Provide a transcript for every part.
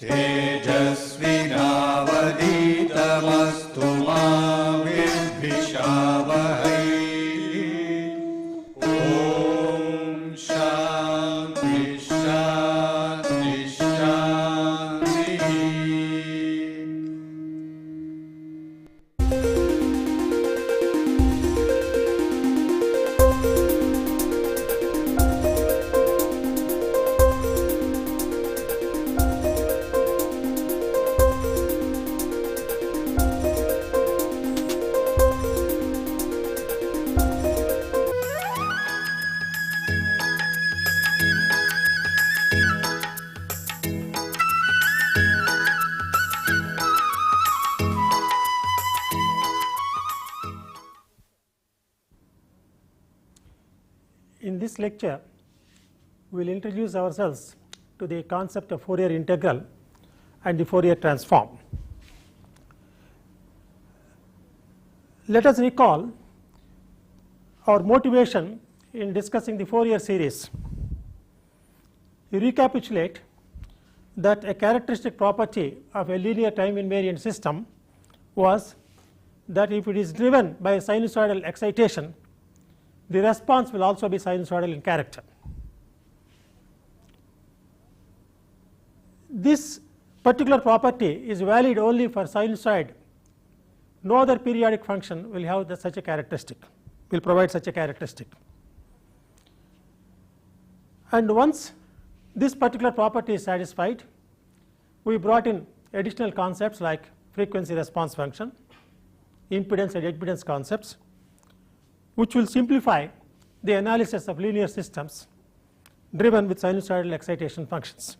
तेजस्विनावधीतमस्तु मा विद्विषावहै। ॐ शान्ति शान्ति शान्तिः। In this lecture, we will introduce ourselves to the concept of Fourier integral and the Fourier transform. Let us recall our motivation in discussing the Fourier series. We recapitulate that a characteristic property of a linear time invariant system was that if it is driven by a sinusoidal excitation, the response will also be sinusoidal in character. This particular property is valid only for sinusoid. No other periodic function will have such a characteristic, will provide such a characteristic. And once this particular property is satisfied, we brought in additional concepts like frequency response function, impedance and admittance concepts, which will simplify the analysis of linear systems driven with sinusoidal excitation functions.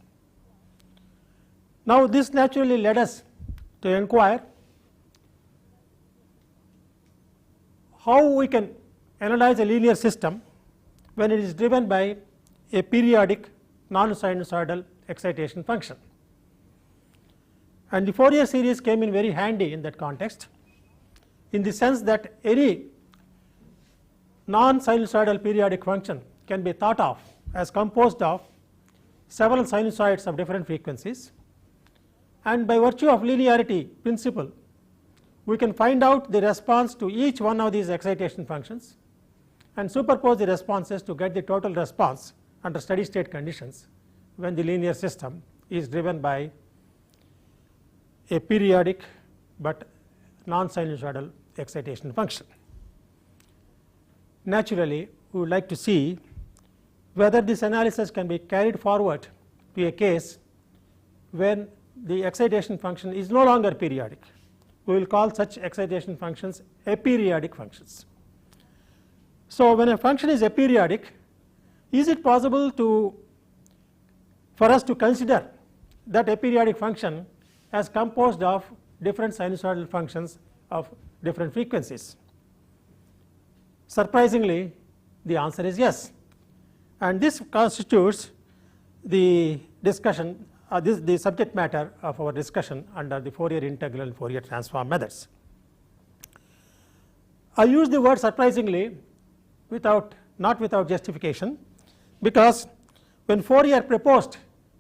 Now, this naturally led us to inquire how we can analyze a linear system when it is driven by a periodic non-sinusoidal excitation function. And the Fourier series came in very handy in that context, in the sense that any non-sinusoidal periodic function can be thought of as composed of several sinusoids of different frequencies, and by virtue of linearity principle we can find out the response to each one of these excitation functions and superpose the responses to get the total response under steady state conditions when the linear system is driven by a periodic but non-sinusoidal excitation function. Naturally, we would like to see whether this analysis can be carried forward to a case when the excitation function is no longer periodic. We will call such excitation functions aperiodic functions. So, when a function is aperiodic, is it possible for us to consider that aperiodic function as composed of different sinusoidal functions of different frequencies? Surprisingly, the answer is yes, and this constitutes the discussion, the subject matter of our discussion under the Fourier integral and Fourier transform methods. I use the word surprisingly not without justification, because when Fourier proposed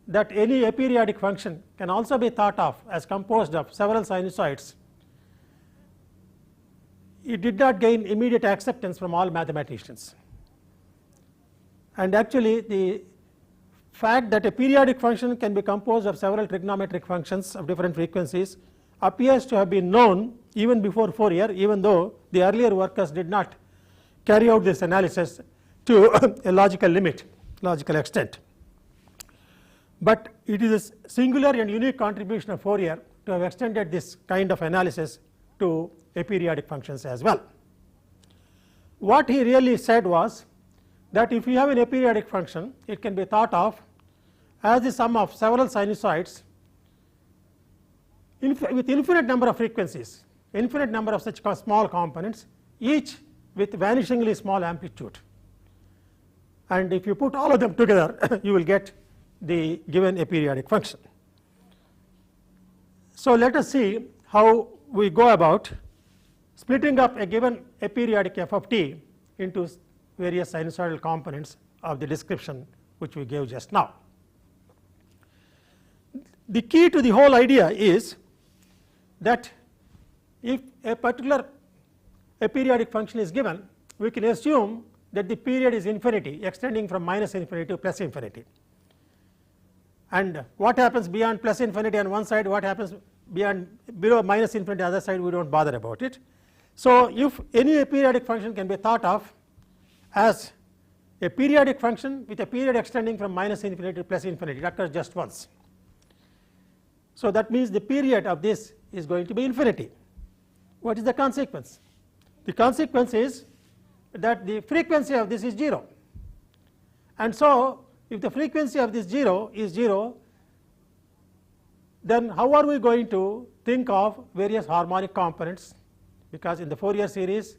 that any aperiodic function can also be thought of as composed of several sinusoids, it did not gain immediate acceptance from all mathematicians. And actually, the fact that a periodic function can be composed of several trigonometric functions of different frequencies appears to have been known even before Fourier, even though the earlier workers did not carry out this analysis to a logical extent. But it is a singular and unique contribution of Fourier to have extended this kind of analysis to aperiodic functions as well. What he really said was that if you have an aperiodic function, it can be thought of as the sum of several sinusoids with infinite number of frequencies, infinite number of such small components, each with vanishingly small amplitude. And if you put all of them together, you will get the given aperiodic function. So, let us see how we go about splitting up a given aperiodic f of t into various sinusoidal components of the description which we gave just now. the key to the whole idea is that if a particular aperiodic function is given, we can assume that the period is infinity, extending from minus infinity to plus infinity. And what happens beyond plus infinity on one side, what happens below minus infinity on the other side, we do not bother about it. So if any aperiodic function can be thought of as a periodic function with a period extending from minus infinity to plus infinity, it occurs just once. So that means the period of this is going to be infinity. What is the consequence? The consequence is that the frequency of this is 0, and so if the frequency of this 0 is 0, then how are we going to think of various harmonic components, because in the Fourier series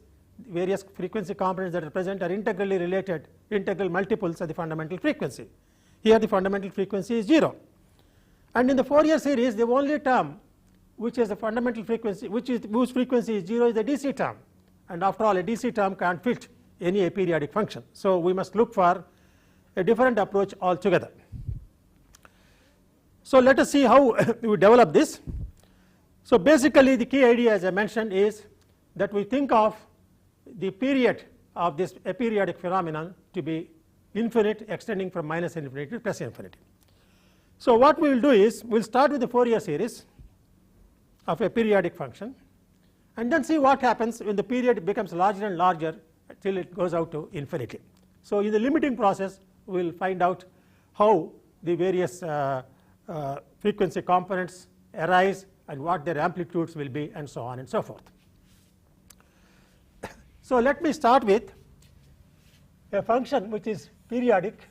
various frequency components that are present are integrally related, integral multiples of the fundamental frequency. Here the fundamental frequency is 0, and in the Fourier series the only term which is the fundamental frequency whose frequency is 0 is the DC term, and after all a DC term can't fit any aperiodic function. So we must look for a different approach altogether. So let us see how we develop this. So basically the key idea, as I mentioned, is that we think of the period of this aperiodic phenomenon to be infinite, extending from minus infinity to plus infinity. So what we will do is we will start with the Fourier series of a periodic function and then see what happens when the period becomes larger and larger till it goes out to infinity. So in the limiting process we will find out how the various frequency components arise and what their amplitudes will be, and so on and so forth. So let me start with a function which is periodic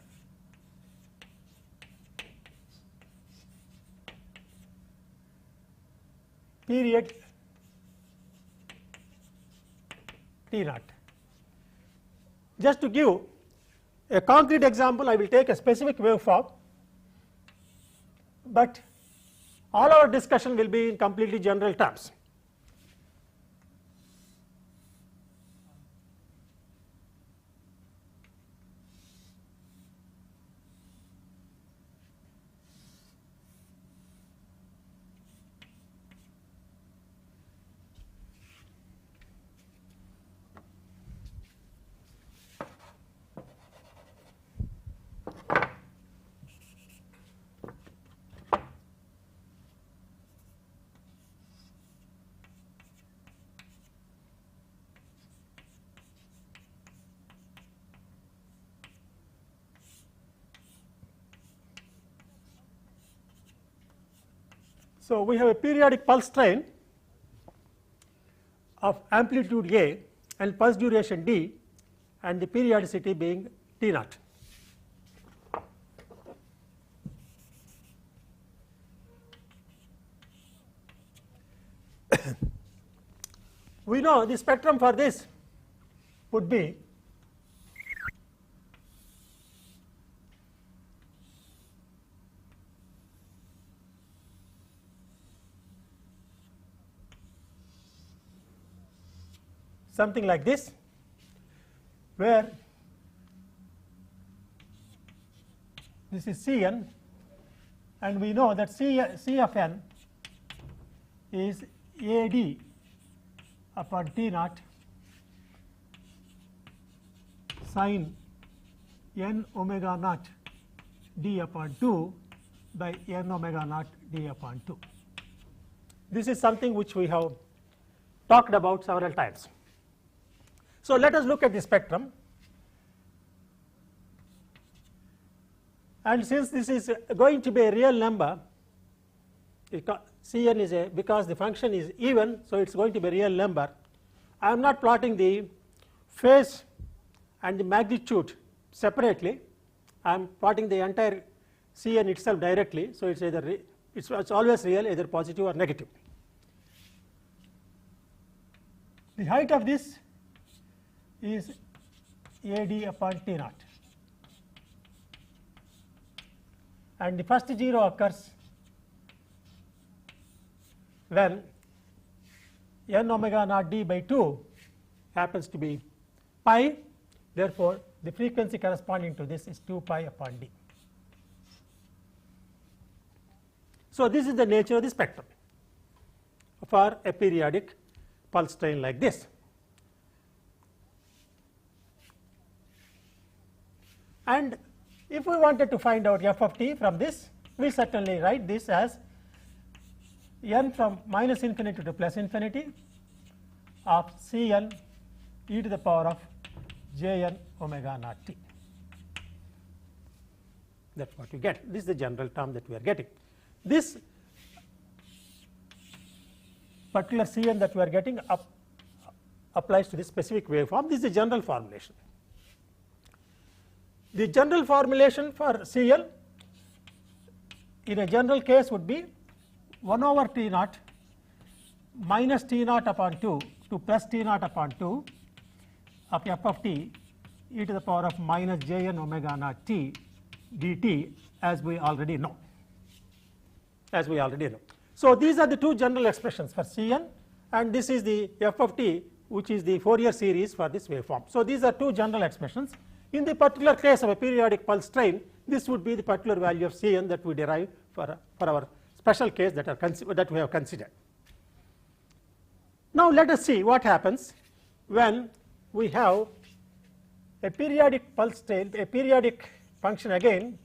period t naught. Just to give a concrete example, I will take a specific waveform, but all our discussion will be in completely general terms. So we have a periodic pulse train of amplitude A and pulse duration d, and the periodicity being t naught. We know the spectrum for this would be something like this, where this is Cn, and we know that C of n is Ad upon T naught sin n omega naught d upon 2 by n omega naught d upon 2. This is something which we have talked about several times. So let us look at the spectrum, and since this is going to be a real number, Cn is because the function is even, so it is going to be a real number. I am not plotting the phase and the magnitude separately. I am plotting the entire Cn itself directly, so it is either it's always real, either positive or negative. The height of this is Ad upon T naught, and the first 0 occurs when n omega naught d by 2 happens to be pi. Therefore the frequency corresponding to this is 2 pi upon d. So, this is the nature of the spectrum for a periodic pulse train like this. And if we wanted to find out f of t from this, we will certainly write this as n from minus infinity to plus infinity of Cn e to the power of jn omega naught t. That is what you get. This is the general term that we are getting. This particular Cn that we are getting applies to this specific waveform. This is the general formulation. The general formulation for Cl in a general case would be 1 over T naught minus T naught upon 2 to plus T naught upon 2 of f of t e to the power of minus jn omega naught t dt, as we already know. So, these are the two general expressions for Cn, and this is the f of t, which is the Fourier series for this waveform. So, these are two general expressions. In the particular case of a periodic pulse train, this would be the particular value of Cn that we derive for our special case that we have considered. Now, let us see what happens when we have a periodic pulse train, a periodic function again,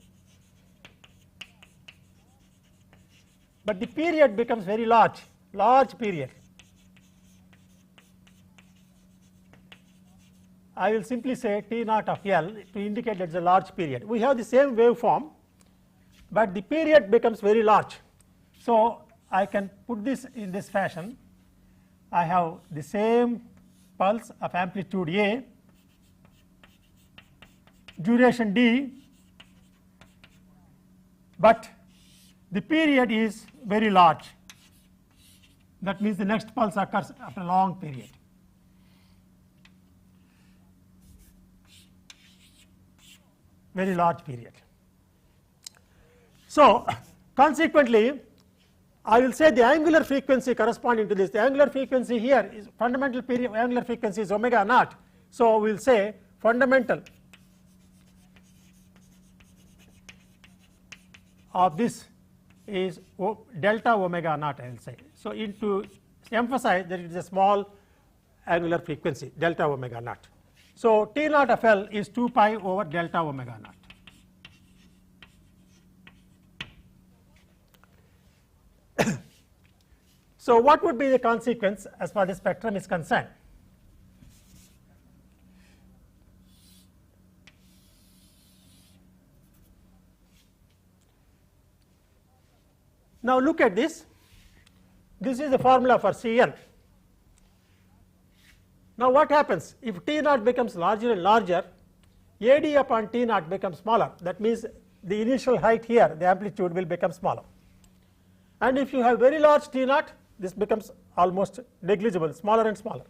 but the period becomes very large period. I will simply say T naught of L to indicate that it is a large period. We have the same waveform, but the period becomes very large. So, I can put this in this fashion. I have the same pulse of amplitude A, duration d, but the period is very large. That means the next pulse occurs after a long period. Very large period. So, consequently, I will say the angular frequency corresponding to this. The angular frequency here is fundamental period angular frequency is omega naught. So, we will say fundamental of this is delta omega naught, I will say. So, to emphasize that it is a small angular frequency delta omega naught. So, T naught of L is 2 pi over delta omega naught. So, what would be the consequence as far as the spectrum is concerned? Now, look at this. This is the formula for Cn. Now, what happens if T naught becomes larger and larger, AD upon T naught becomes smaller. That means the initial height here, the amplitude will become smaller. And if you have very large T naught, this becomes almost negligible, smaller and smaller.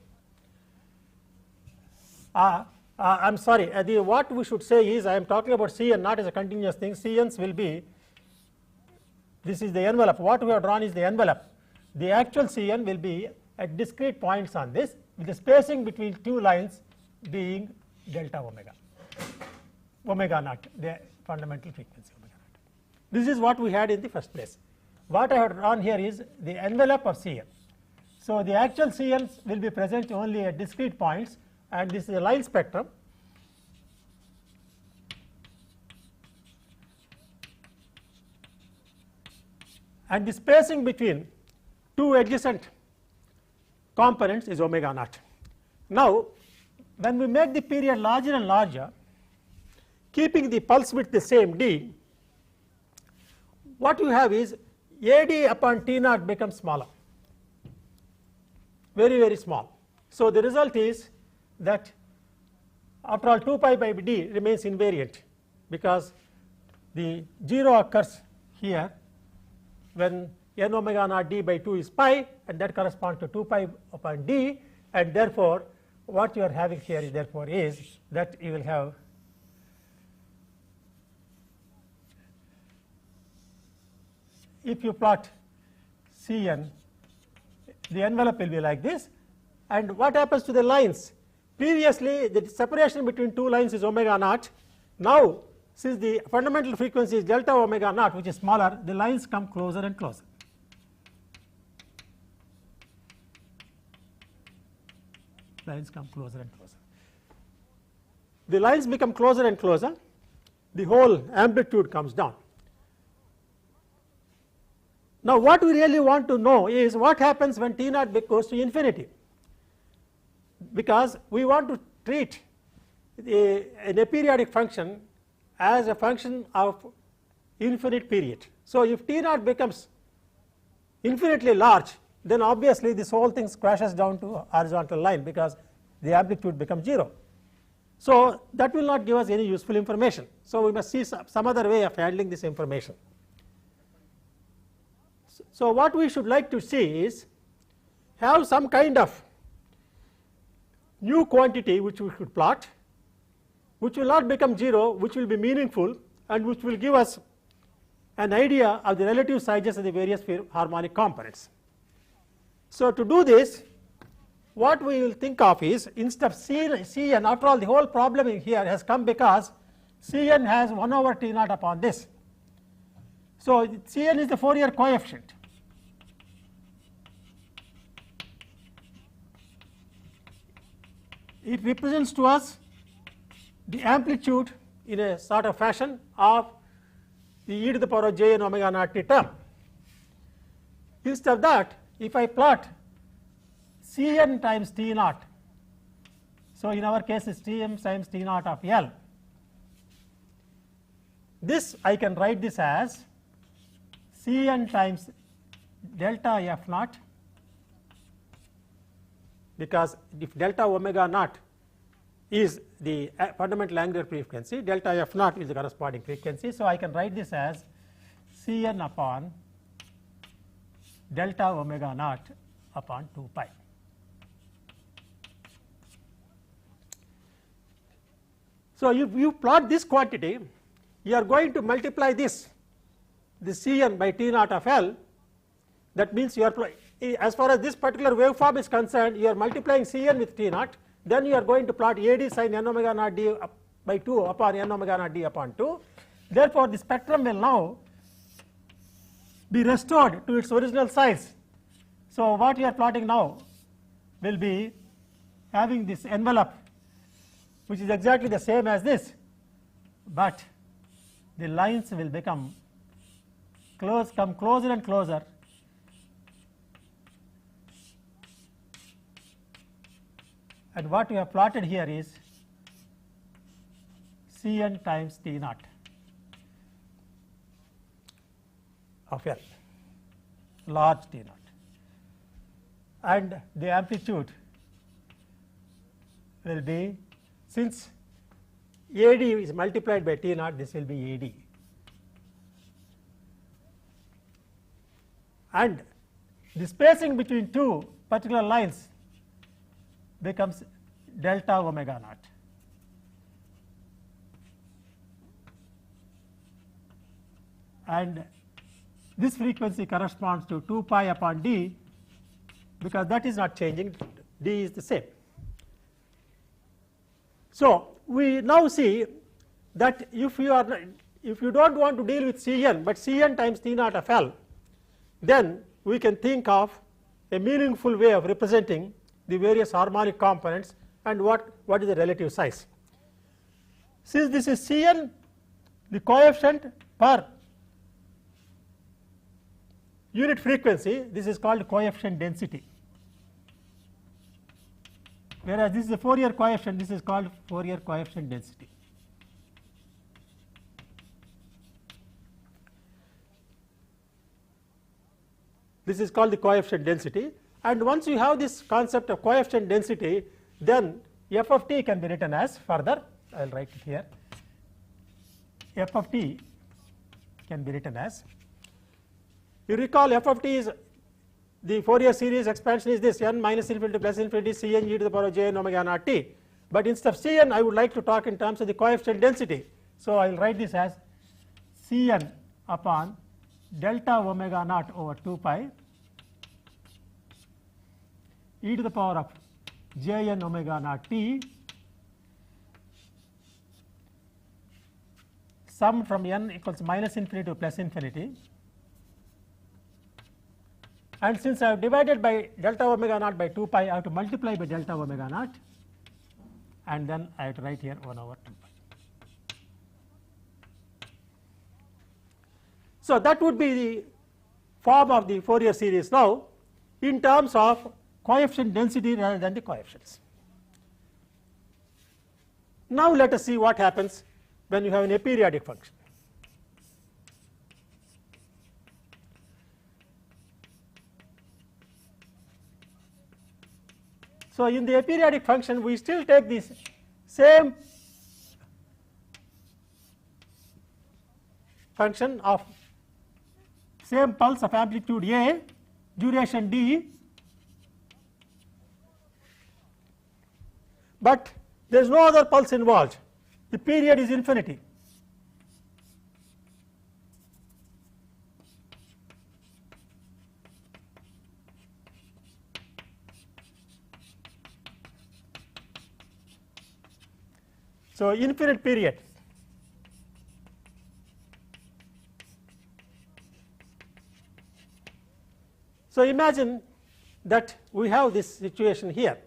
I am sorry, what we should say is I am talking about Cn not as a continuous thing. Cn's will be, this is the envelope. What we have drawn is the envelope. The actual Cn will be at discrete points on this, with the spacing between two lines being delta omega naught, the fundamental frequency omega naught. This is what we had in the first place. What I have drawn here is the envelope of Cn. So, the actual Cn's will be present only at discrete points, and this is a line spectrum. And the spacing between two adjacent components is omega naught. Now, when we make the period larger and larger, keeping the pulse width the same d, what you have is AD upon T naught becomes smaller, very small. So, the result is that after all 2 pi by d remains invariant, because the 0 occurs here when n omega naught d by 2 is pi, and that corresponds to 2 pi upon d, and therefore, what you are having here is therefore is that you will have if you plot Cn, the envelope will be like this. And what happens to the lines? Previously, the separation between two lines is omega naught. Now, since the fundamental frequency is delta omega naught, which is smaller, the lines come closer and closer. Lines come closer and closer. The lines become closer and closer, the whole amplitude comes down. Now, what we really want to know is what happens when T naught goes to infinity, because we want to treat an aperiodic function as a function of infinite period. So, if T naught becomes infinitely large, then obviously this whole thing crashes down to horizontal line, because the amplitude becomes 0. So, that will not give us any useful information. So, we must see some other way of handling this information. So, what we should like to see is have some kind of new quantity which we should plot, which will not become 0, which will be meaningful, and which will give us an idea of the relative sizes of the various harmonic components. So, to do this, what we will think of is, instead of Cn, after all the whole problem here has come because Cn has 1 over T naught upon this. So, Cn is the Fourier coefficient. It represents to us the amplitude in a sort of fashion of the e to the power of j n omega naught t term. Instead of that, if I plot Cn times T naught, so in our case is Tm times T naught of L, this I can write this as Cn times delta f naught, because if delta omega naught is the fundamental angular frequency, delta f naught is the corresponding frequency. So, I can write this as Cn upon delta omega naught upon 2 pi. So, if you plot this quantity, you are going to multiply this Cn by T naught of L. That means you are, as far as this particular waveform is concerned, you are multiplying Cn with T naught, then you are going to plot AD sin n omega naught d by 2 upon n omega naught d upon 2. Therefore, the spectrum will now be restored to its original size. So, what you are plotting now will be having this envelope which is exactly the same as this, but the lines will become come closer and closer, and what we have plotted here is Cn times T naught of L, large T naught, and the amplitude will be, since AD is multiplied by T naught, this will be AD, and the spacing between two particular lines becomes delta omega naught. And this frequency corresponds to 2 pi upon d, because that is not changing, d is the same. So, we now see that if you do not want to deal with Cn, but Cn times T naught of L, then we can think of a meaningful way of representing the various harmonic components and what is the relative size. Since this is Cn, the coefficient per unit frequency, this is called coefficient density, whereas this is the Fourier coefficient, this is called Fourier coefficient density. This is called the coefficient density, and once you have this concept of coefficient density, then f of t can be written as, further I will write it here, f of t can be written as, you recall f of t is the Fourier series expansion is this, n minus infinity plus infinity Cn e to the power of j n omega naught t, but instead of Cn I would like to talk in terms of the coefficient density. So, I will write this as Cn upon delta omega naught over 2 pi e to the power of j n omega naught t sum from n equals minus infinity to plus infinity, and since I have divided by delta omega naught by 2 pi, I have to multiply by delta omega naught, and then I have to write here 1 over 2 pi. So that would be the form of the Fourier series now in terms of coefficient density rather than the coefficients. Now let us see what happens when you have an aperiodic function. So in the aperiodic function we still take this same function of same pulse of amplitude A, duration d, but there is no other pulse involved, the period is infinity. So infinite period. So imagine that we have this situation here,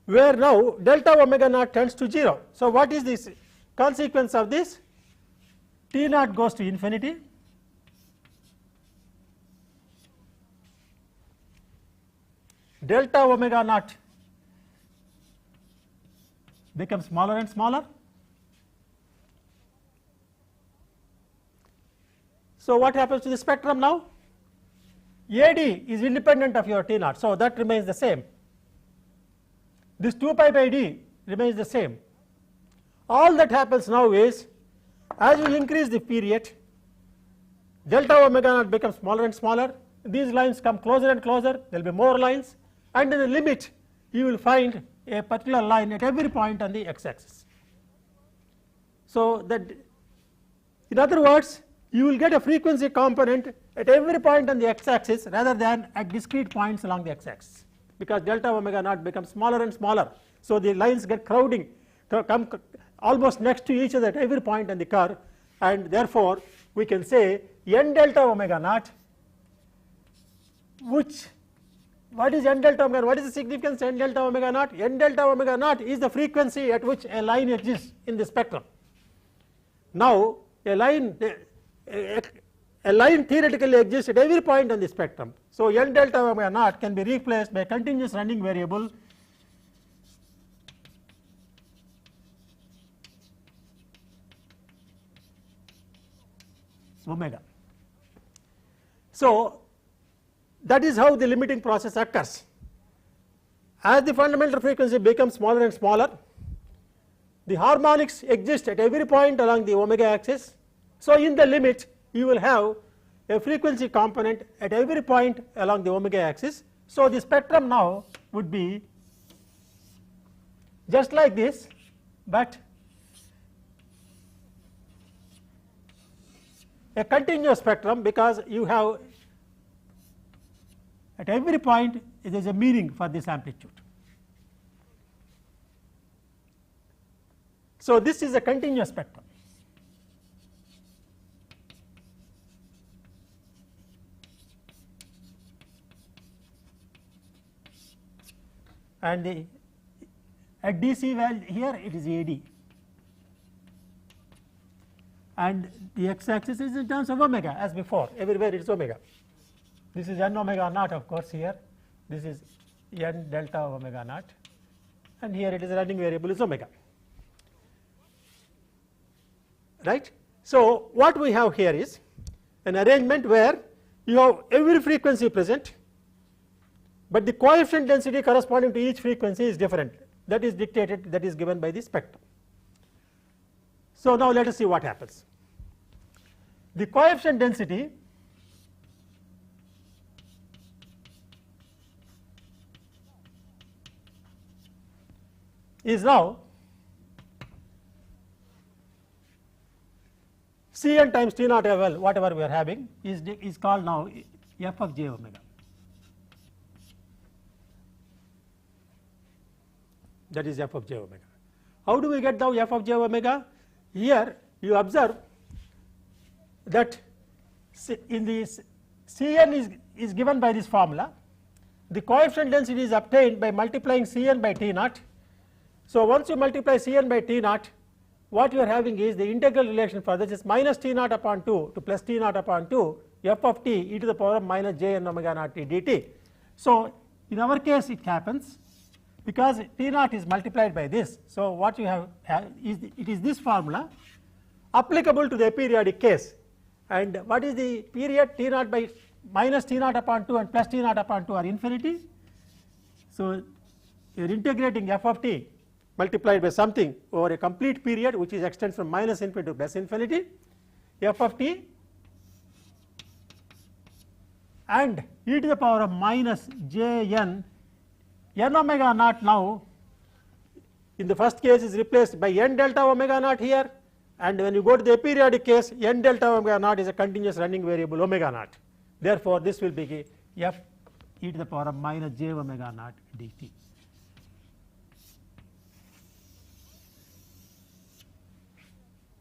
where now delta omega naught tends to 0. So what is this consequence of this? T naught goes to infinity, delta omega naught becomes smaller and smaller. So what happens to the spectrum now? AD is independent of your T naught, so that remains the same. This 2 pi by d remains the same. All that happens now is, as you increase the period, delta omega naught becomes smaller and smaller, these lines come closer and closer, there will be more lines, and in the limit you will find a particular line at every point on the x axis. So that, in other words, you will get a frequency component at every point on the x axis rather than at discrete points along the x axis, because delta omega naught becomes smaller and smaller. So the lines get crowding, come almost next to each other at every point on the curve, and therefore we can say n delta omega naught, which, what is n delta omega, what is the significance of n delta omega naught? N delta omega naught is the frequency at which a line exists in the spectrum. Now a line theoretically exists at every point on the spectrum. So n delta omega naught can be replaced by a continuous running variable omega. So that is how the limiting process occurs. As the fundamental frequency becomes smaller and smaller, the harmonics exist at every point along the omega axis. So in the limit you will have a frequency component at every point along the omega axis. So the spectrum now would be just like this, but a continuous spectrum, because you have at every point there is a meaning for this amplitude. So this is a continuous spectrum. And at DC value here it is AD, and the x axis is in terms of omega as before, everywhere it is omega. This is n omega naught, of course, here this is n delta omega naught, and here it is running variable is omega, right. So what we have here is an arrangement where you have every frequency present, but the coefficient density corresponding to each frequency is different, that is dictated, that is given by the spectrum. So now let us see what happens. The coefficient density is now Cn times T naught L, whatever we are having, is called now f of j omega. That is f of j omega. How do we get now f of j omega? here you observe that in the Cn is given by this formula. The coefficient density is obtained by multiplying Cn by T naught. So once you multiply Cn by T naught, what you are having is the integral relation for this is minus T naught upon 2 to plus T naught upon 2 f of t e to the power of minus j n omega naught t dt. So in our case it happens because T naught is multiplied by this. So what you have is it is this formula applicable to the aperiodic case. And what is the period? T naught by minus T naught upon 2 and plus T naught upon 2 are infinity. So you are integrating f of t multiplied by something over a complete period which is extends from minus infinity to plus infinity, f of t and e to the power of minus j n omega naught. Now in the first case is replaced by n delta omega naught here, and when you go to the aperiodic case n delta omega naught is a continuous running variable omega naught. Therefore this will be f e to the power of minus j omega naught dt.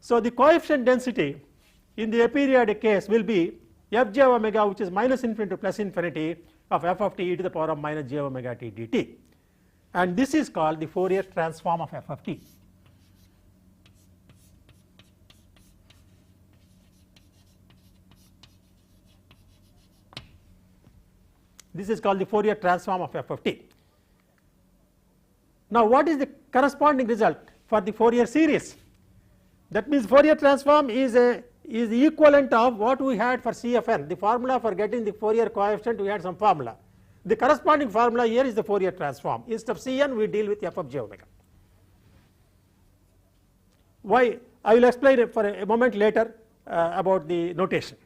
So the coefficient density in the aperiodic case will be f j omega, which is minus infinity to plus infinity of f of t e to the power of minus j omega t dt, and this is called the Fourier transform of f of t. This is called the Fourier transform of f of t. Now what is the corresponding result for the Fourier series? That means Fourier transform is the equivalent of what we had for CFN. The formula for getting the Fourier coefficient, we had some formula. The corresponding formula here is the Fourier transform. Instead of Cn we deal with f of j omega. Why? I will explain it for a moment later about the notation.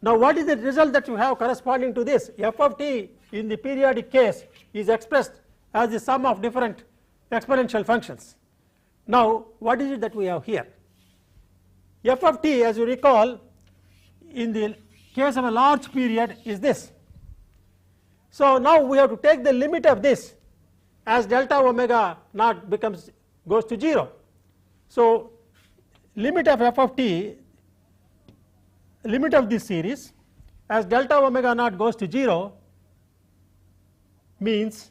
Now what is the result that you have corresponding to this? F of t in the periodic case is expressed as the sum of different exponential functions. Now what is it that we have here? F of t, as you recall, in the case of a large period is this. So now we have to take the limit of this as delta omega naught goes to 0. So limit of f of t, limit of this series as delta omega naught goes to 0 means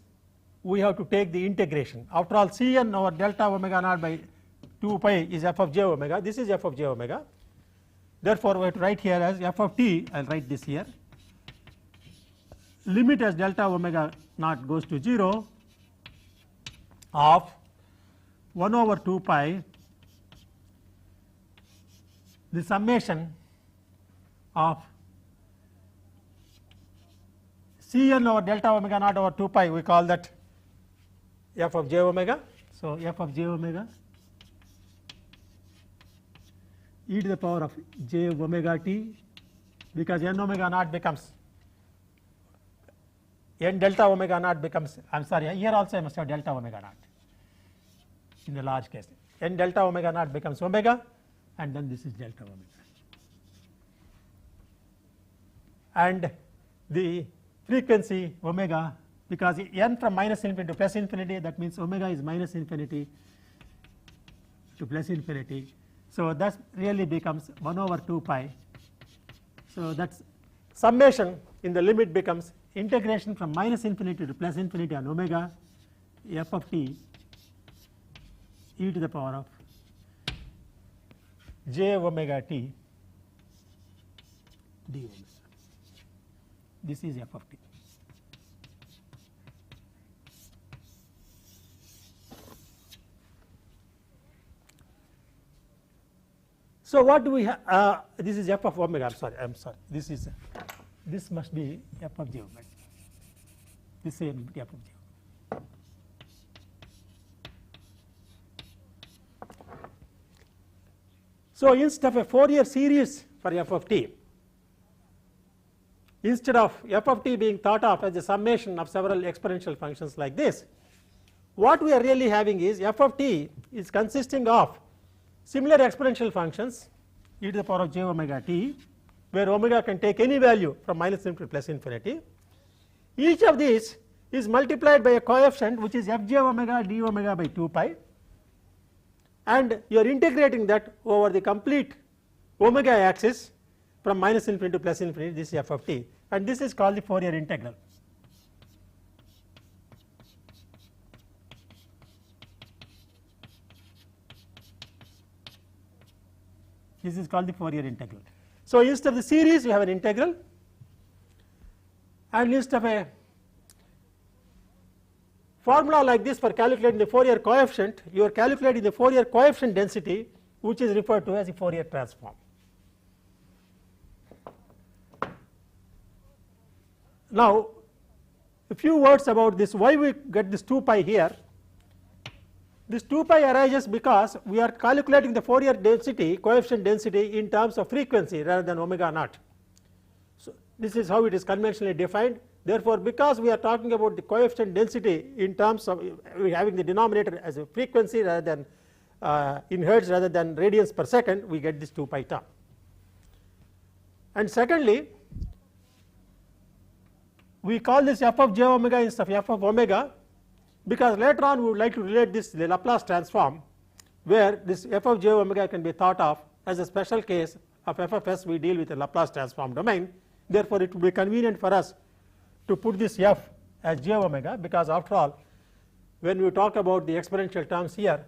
we have to take the integration. After all, Cn over delta omega naught by 2 pi is f of j omega. This is f of j omega. Therefore we have to write here as f of t. I will write this here. Limit as delta omega naught goes to 0 of 1 over 2 pi the summation of Cn over delta omega naught over 2 pi, we call that f of j omega. So f of j omega e to the power of j omega t, because n omega naught becomes n delta omega naught becomes, I am sorry, here also I must have delta omega naught in the large case. N delta omega naught becomes omega, and then this is delta omega. And the frequency omega, because n from minus infinity to plus infinity, that means omega is minus infinity to plus infinity. So that really becomes 1 over 2 pi. So that's summation in the limit becomes integration from minus infinity to plus infinity on omega f of t e to the power of j omega t d omega. This is f of t. So what do we have? This is f of omega. I'm sorry. This must be f of j omega. This is f of j omega. So instead of a Fourier series for f of t, instead of f of t being thought of as a summation of several exponential functions like this, what we are really having is f of t is consisting of similar exponential functions e to the power of j omega t, where omega can take any value from minus infinity to plus infinity. Each of these is multiplied by a coefficient which is f j omega d omega by 2 pi, and you are integrating that over the complete omega axis from minus infinity to plus infinity. This is f of t, and this is called the Fourier integral. This is called the Fourier integral. So, instead of the series you have an integral, and instead of a formula like this for calculating the Fourier coefficient, you are calculating the Fourier coefficient density, which is referred to as the Fourier transform. Now, a few words about this, why we get this 2 pi here. This 2 pi arises because we are calculating the Fourier density, coefficient density in terms of frequency rather than omega naught. So, this is how it is conventionally defined. Therefore, because we are talking about the coefficient density in terms of having the denominator as a frequency rather than in hertz rather than radians per second, we get this 2 pi term. And secondly, we call this f of j omega instead of f of omega, because later on we would like to relate this to the Laplace transform, where this f of j omega can be thought of as a special case of f of s. We deal with a Laplace transform domain. Therefore, it would be convenient for us to put this f as j omega, because after all, when we talk about the exponential terms here,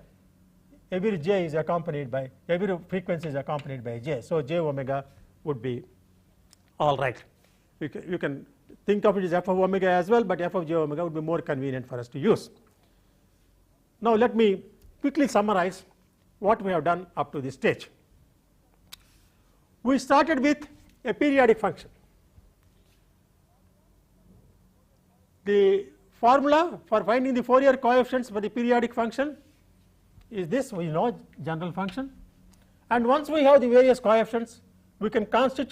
every j is accompanied by, every frequency is accompanied by j. So, j omega would be all right. You can think of it as f of omega as well, but f of j omega would be more convenient for us to use. Now, let me quickly summarize what we have done up to this stage. We started with a periodic function. The formula for finding the Fourier coefficients for the periodic function is this, we know general function, and once we have the various coefficients, we can construct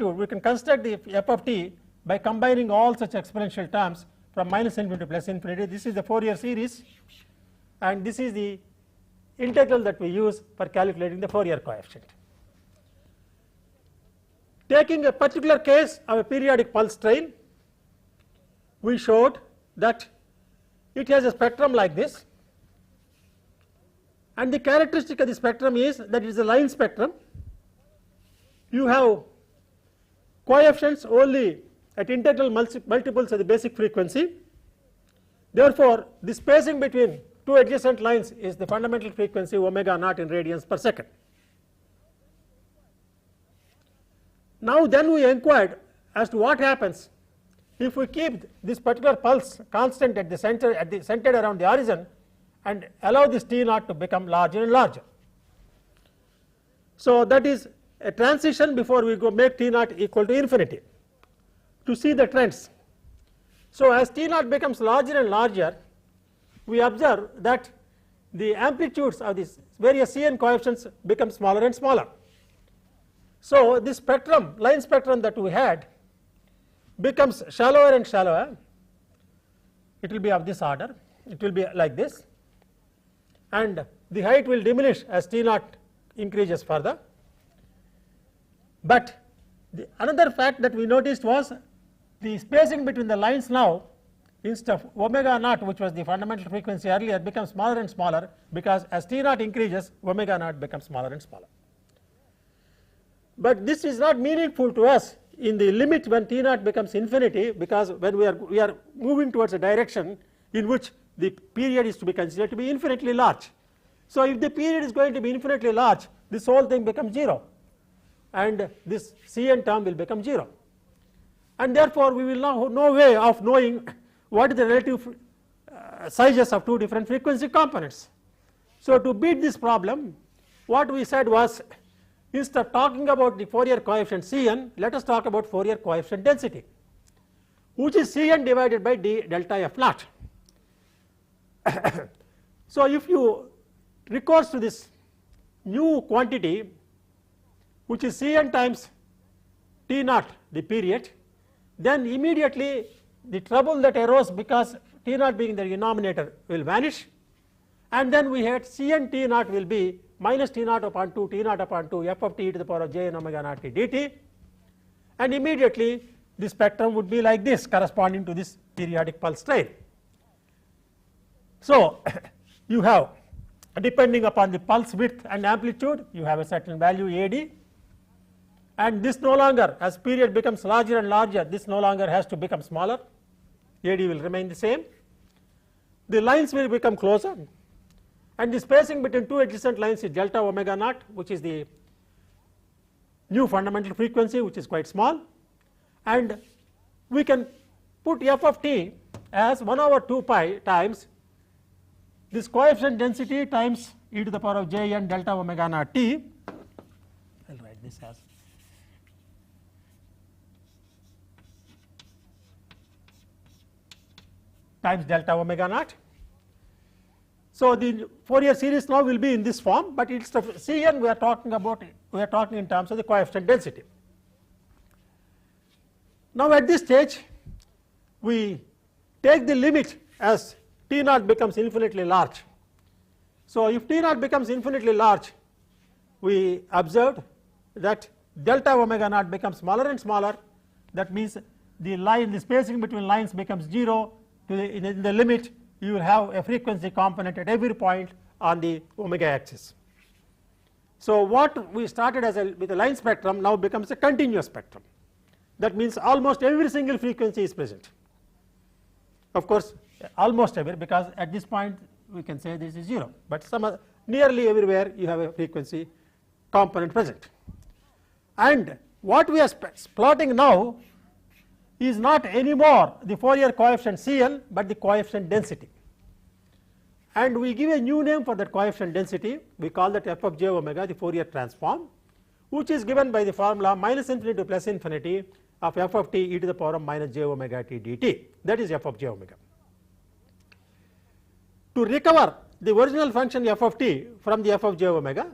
the f of t by combining all such exponential terms from minus infinity to plus infinity. This is the Fourier series, and this is the integral that we use for calculating the Fourier coefficient. Taking a particular case of a periodic pulse train, we showed that it has a spectrum like this, and the characteristic of the spectrum is that it is a line spectrum. You have coefficients only at integral multiples of the basic frequency. Therefore, the spacing between two adjacent lines is the fundamental frequency omega naught in radians per second. Now, then we inquired as to what happens if we keep this particular pulse constant at the center, centered around the origin, and allow this t naught to become larger and larger. So, that is a transition before we go make t naught equal to infinity to see the trends. So, as t naught becomes larger and larger, we observe that the amplitudes of these various Cn coefficients become smaller and smaller. So, this spectrum, line spectrum that we had, becomes shallower and shallower. It will be of this order, it will be like this, and the height will diminish as t naught increases further. But another fact that we noticed was the spacing between the lines now, instead of omega naught, which was the fundamental frequency earlier, becomes smaller and smaller, because as t naught increases, omega naught becomes smaller and smaller. But this is not meaningful to us in the limit when t naught becomes infinity, because when we are moving towards a direction in which the period is to be considered to be infinitely large. So, if the period is going to be infinitely large, this whole thing becomes 0, and this Cn term will become 0, and therefore, we will have no way of knowing what is the relative sizes of two different frequency components. So, to beat this problem, what we said was, instead of talking about the Fourier coefficient Cn, let us talk about Fourier coefficient density, which is Cn divided by d delta f naught. So, if you recourse to this new quantity, which is Cn times t naught, the period, then immediately the trouble that arose because t naught being the denominator will vanish, and then we had Cn t naught will be minus t naught upon 2 t naught upon 2 f of t to the power of j n omega naught t dt, and immediately the spectrum would be like this, corresponding to this periodic pulse train. So, you have depending upon the pulse width and amplitude, you have a certain value AD, and this no longer, as period becomes larger and larger, this no longer has to become smaller, AD will remain the same. The lines will become closer, and the spacing between two adjacent lines is delta omega naught, which is the new fundamental frequency, which is quite small, and we can put f of t as 1 over 2 pi times this coefficient density times e to the power of j n delta omega naught t. I will write this as times delta omega naught. So the Fourier series now will be in this form, but it's the Cn we are talking about, we are talking in terms of the coefficient density. Now at this stage we take the limit as t naught becomes infinitely large. So if t naught becomes infinitely large, we observed that delta omega naught becomes smaller and smaller. That means the spacing between lines becomes 0. In the limit you will have a frequency component at every point on the omega axis. So what we started as with a line spectrum now becomes a continuous spectrum. That means almost every single frequency is present. Of course almost every, because at this point we can say this is 0, but nearly everywhere you have a frequency component present. And what we are plotting now is not anymore the Fourier coefficient Cn, but the coefficient density, and we give a new name for that coefficient density. We call that f of j omega, the Fourier transform, which is given by the formula minus infinity to plus infinity of f of t e to the power of minus j omega t dt. That is f of j omega. To recover the original function f of t from the f of j omega,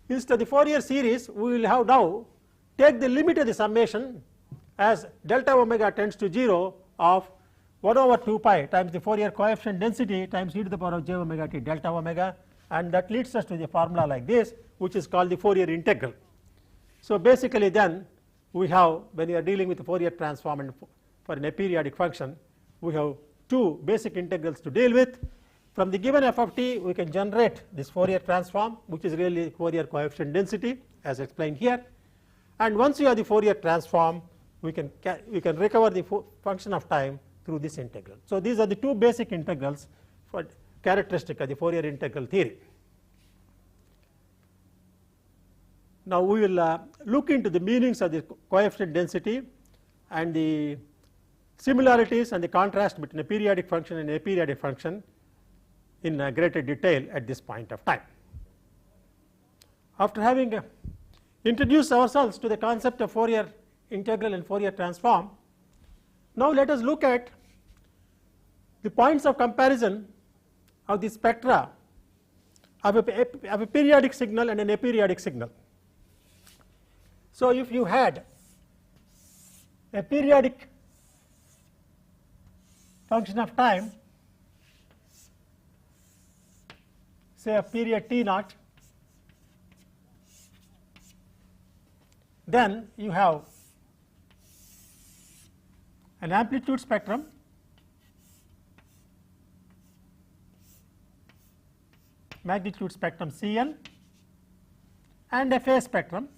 instead of the Fourier series we will have now take the limit of the summation as delta omega tends to 0 of 1 over 2 pi times the Fourier coefficient density times e to the power of j omega t delta omega, and that leads us to the formula like this, which is called the Fourier integral. So basically then we have, when we are dealing with the Fourier transform and for an aperiodic function, we have two basic integrals to deal with. From the given f of t we can generate this Fourier transform, which is really Fourier coefficient density as explained here, and once you have the Fourier transform we can recover the function of time through this integral. So these are the two basic integrals for characteristic of the Fourier integral theory. Now we will look into the meanings of the coefficient density and the similarities and the contrast between a periodic function and a aperiodic function in greater detail at this point of time. After having introduced ourselves to the concept of Fourier integral and Fourier transform, now let us look at the points of comparison of the spectra of a periodic signal and an aperiodic signal. So if you had a periodic function of time, say a period t naught, then you have an amplitude spectrum, magnitude spectrum Cn, and a phase spectrum.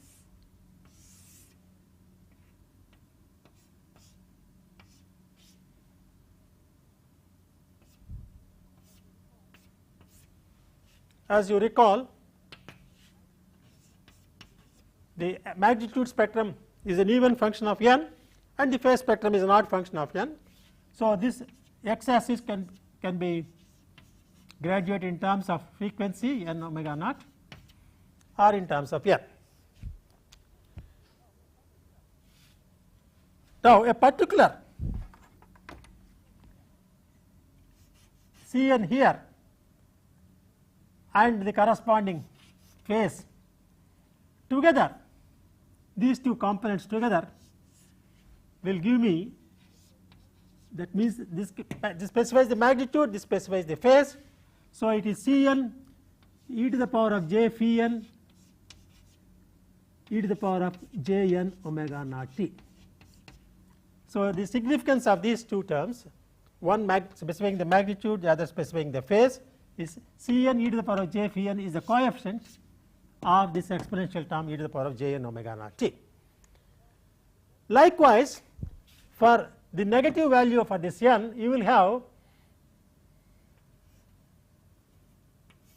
As you recall, the magnitude spectrum is an even function of n, and the phase spectrum is an odd function of n. So this x axis can be graduated in terms of frequency n omega naught or in terms of n. Now a particular Cn here and the corresponding phase together, these two components together will give me, that means this specifies the magnitude, this specifies the phase. So it is Cn e to the power of j phi n e to the power of j n omega naught t. So the significance of these two terms, one specifying the magnitude, the other specifying the phase, is Cn e to the power of j phi n is the coefficient of this exponential term e to the power of j n omega naught t. Likewise, for the negative value for this n, you will have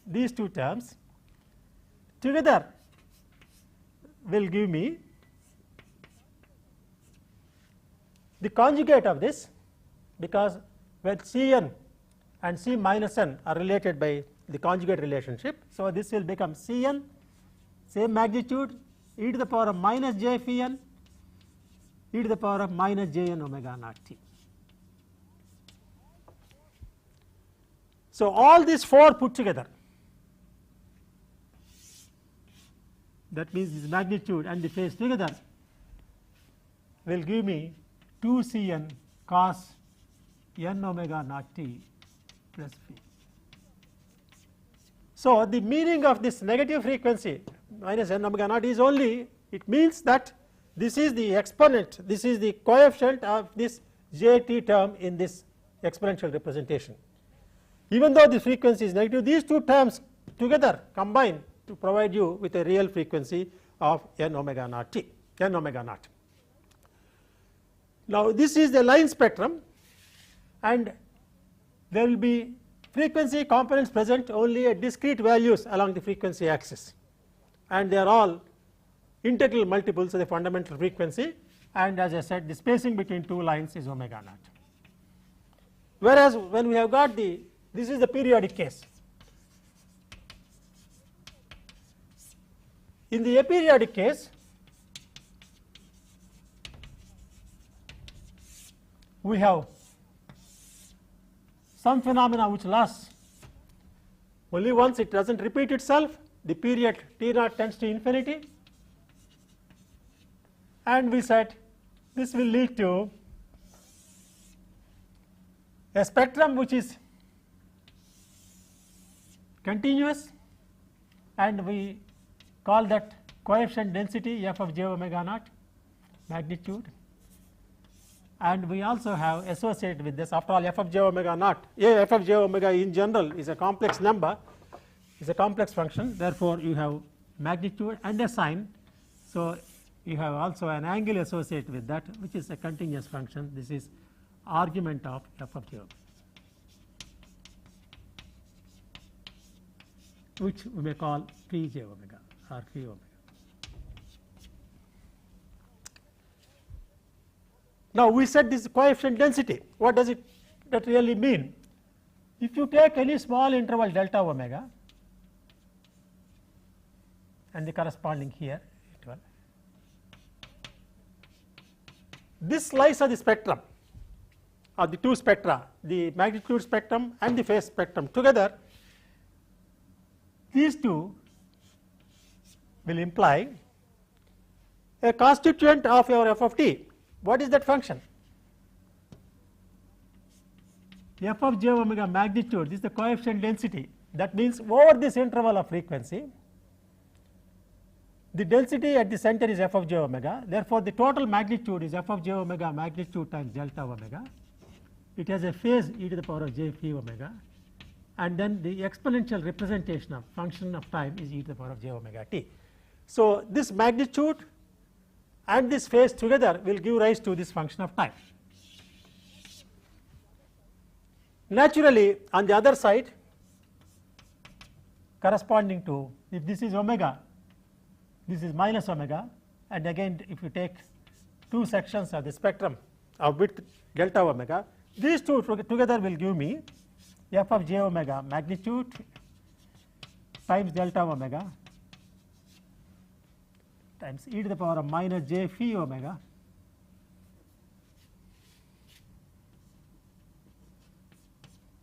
these two terms together will give me the conjugate of this, because when Cn and C minus n are related by the conjugate relationship. So, this will become Cn same magnitude e to the power of minus j phi n e to the power of minus j n omega naught t. So, all these four put together, that means this magnitude and the phase together will give me 2 Cn cos n omega naught t plus phi. So, the meaning of this negative frequency minus n omega naught is only, it means that this is the exponent, this is the coefficient of this j t term in this exponential representation. Even though the frequency is negative, these two terms together combine to provide you with a real frequency of n omega naught t, n omega naught. Now, this is the line spectrum, and there will be frequency components present only at discrete values along the frequency axis, and they are all integral multiples of the fundamental frequency, and as I said, the spacing between two lines is omega naught. Whereas, when we have got the, this is the periodic case. In the aperiodic case, we have some phenomena which lasts only once, it does not repeat itself, the period t naught tends to infinity, and we said this will lead to a spectrum which is continuous, and we call that coefficient density f of j omega naught magnitude, and we also have associated with this, after all f of j omega naught, f of j omega in general is a complex number, is a complex function, therefore, you have magnitude and a sign. So, you have also an angle associated with that, which is a continuous function. This is argument of f of j omega, which we may call p j omega or phi omega. Now, we said this coefficient density. What does it that really mean? If you take any small interval delta omega and the corresponding here interval, this slice of the spectrum or the two spectra, the magnitude spectrum and the phase spectrum together, these two will imply a constituent of your f of t. What is that function? F of j omega magnitude, this is the coefficient density. That means, over this interval of frequency, the density at the center is f of j omega. Therefore, the total magnitude is f of j omega magnitude times delta omega. It has a phase e to the power of j phi omega, and then the exponential representation of function of time is e to the power of j omega t. So, this magnitude and this phase together will give rise to this function of time. Naturally, on the other side, corresponding to, if this is omega, this is minus omega, and again if you take two sections of the spectrum of width delta omega, these two together will give me f of j omega magnitude times delta omega times e to the power of minus j phi omega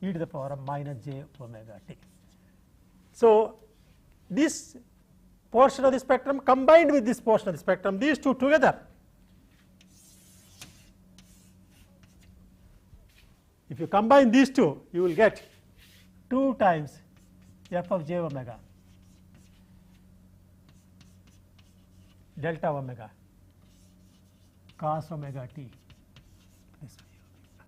e to the power of minus j omega t. So, this portion of the spectrum combined with this portion of the spectrum, these two together, if you combine these two, you will get 2 times f of j omega delta omega cos omega t plus phi omega.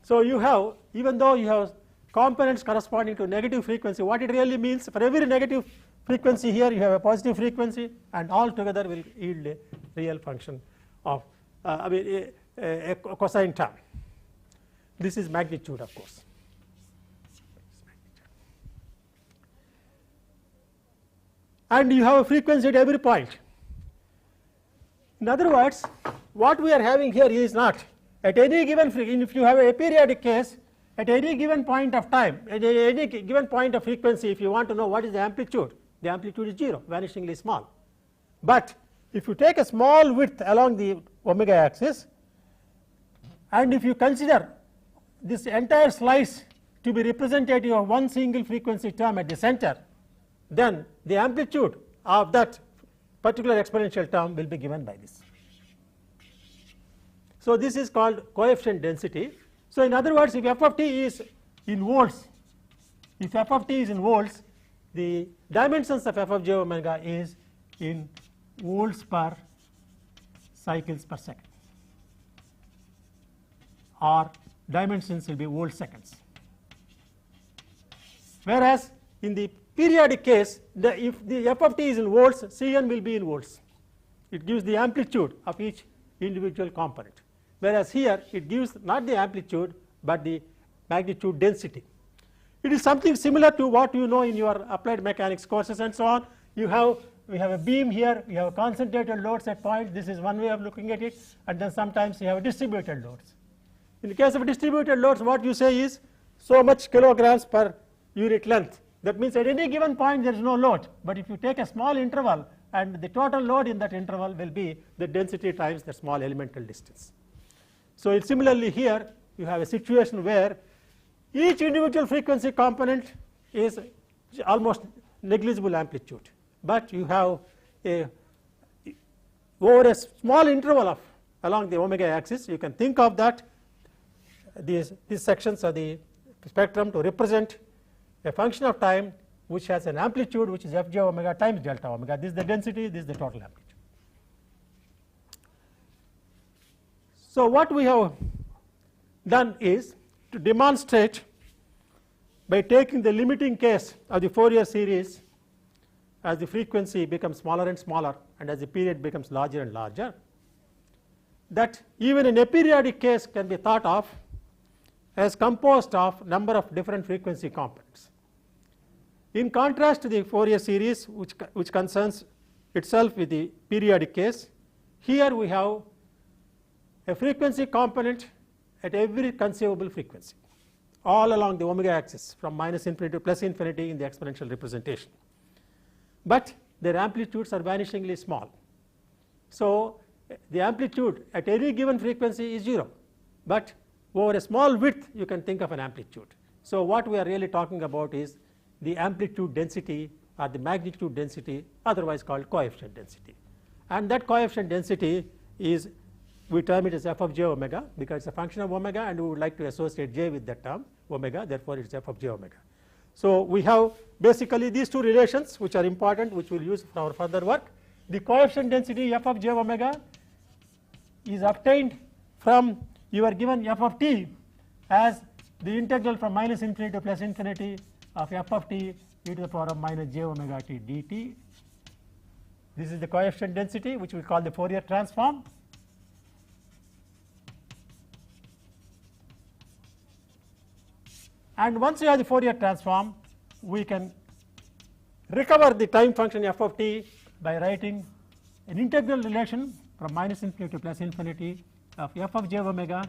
So, you have even though you have components corresponding to negative frequency, what it really means, for every negative frequency here you have a positive frequency, and all together will yield a real function of a cosine term. This is magnitude, of course. And you have a frequency at every point. In other words, what we are having here is not at any given if you have a periodic case, at any given point of time, at any given point of frequency, if you want to know what is the amplitude is 0, vanishingly small. But if you take a small width along the omega axis, and if you consider this entire slice to be representative of one single frequency term at the center, then the amplitude of that particular exponential term will be given by this. So this is called coefficient density. So in other words, if f of t is in volts, if f of t is in volts, the dimensions of f of j omega is in volts per cycles per second, or dimensions will be volt seconds. Whereas in the periodic case, if the f of t is in volts, Cn will be in volts. It gives the amplitude of each individual component. Whereas here it gives not the amplitude but the magnitude density. It is something similar to what you know in your applied mechanics courses and so on. We have a beam here, we have concentrated loads at points, this is one way of looking at it, and then sometimes you have distributed loads. In the case of distributed loads, what you say is so much kilograms per unit length. That means at any given point there is no load, but if you take a small interval, and the total load in that interval will be the density times the small elemental distance. So similarly here you have a situation where each individual frequency component is almost negligible amplitude, but you have over a small interval of along the omega axis, you can think of that these sections of the spectrum to represent a function of time which has an amplitude which is fj omega times delta omega. This is the density, this is the total amplitude. So what we have done is to demonstrate by taking the limiting case of the Fourier series as the frequency becomes smaller and smaller and as the period becomes larger and larger, that even an aperiodic case can be thought of as composed of number of different frequency components. In contrast to the Fourier series which concerns itself with the periodic case, here we have a frequency component at every conceivable frequency all along the omega axis from minus infinity to plus infinity in the exponential representation, but their amplitudes are vanishingly small. So the amplitude at any given frequency is 0, but over a small width you can think of an amplitude. So what we are really talking about is the amplitude density or the magnitude density, otherwise called coefficient density, and that coefficient density is, we term it as f of j omega because it's a function of omega and we would like to associate j with that term omega, therefore it's f of j omega. So we have basically these two relations which are important, which we will use for our further work. The coefficient density f of j omega is obtained from, you are given f of t as the integral from minus infinity to plus infinity of f of t e to the power of minus j omega t dt. This is the coefficient density which we call the Fourier transform. And once you have the Fourier transform, we can recover the time function f of t by writing an integral relation from minus infinity to plus infinity of f of j omega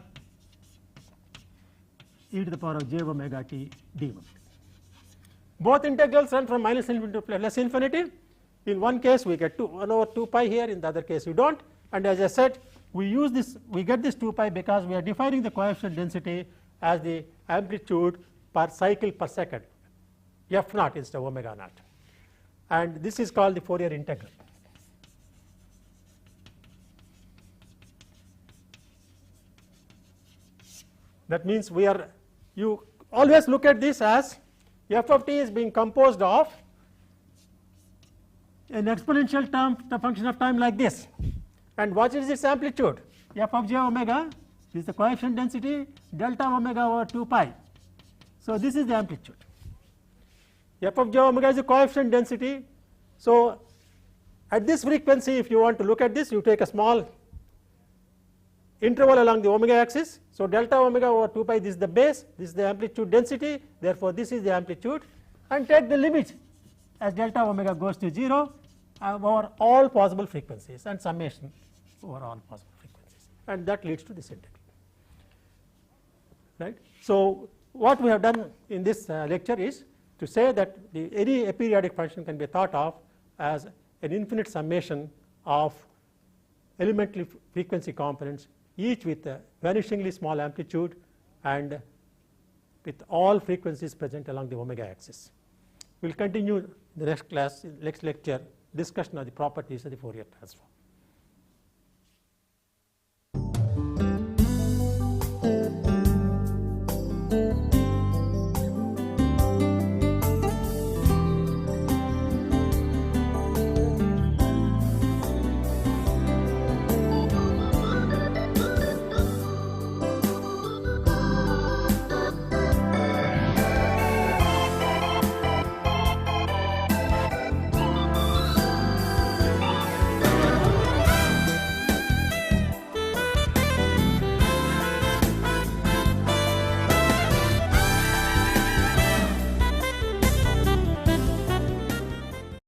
e to the power of j omega t d omega. Both integrals run from minus infinity to plus infinity. In one case we get 1 over 2 pi here, in the other case we don't, and as I said, we use this, we get this 2 pi because we are defining the coefficient density as the amplitude per cycle per second, f naught instead of omega naught, and this is called the Fourier integral. That means we are, you always look at this as f of t is being composed of an exponential term, the function of time like this, and what is its amplitude? F of j omega is the coefficient density delta omega over 2 pi. So, this is the amplitude. F of j omega is the coefficient density. So, at this frequency, if you want to look at this, you take a small interval along the omega axis. So, delta omega over 2 pi, this is the base, this is the amplitude density, therefore, this is the amplitude, and take the limit as delta omega goes to 0 over all possible frequencies and summation over all possible frequencies, and that leads to this integral. Right. So, what we have done in this lecture is to say that any aperiodic function can be thought of as an infinite summation of elementary frequency components, each with a vanishingly small amplitude and with all frequencies present along the omega axis. We will continue the next class, next lecture, discussion of the properties of the Fourier transform.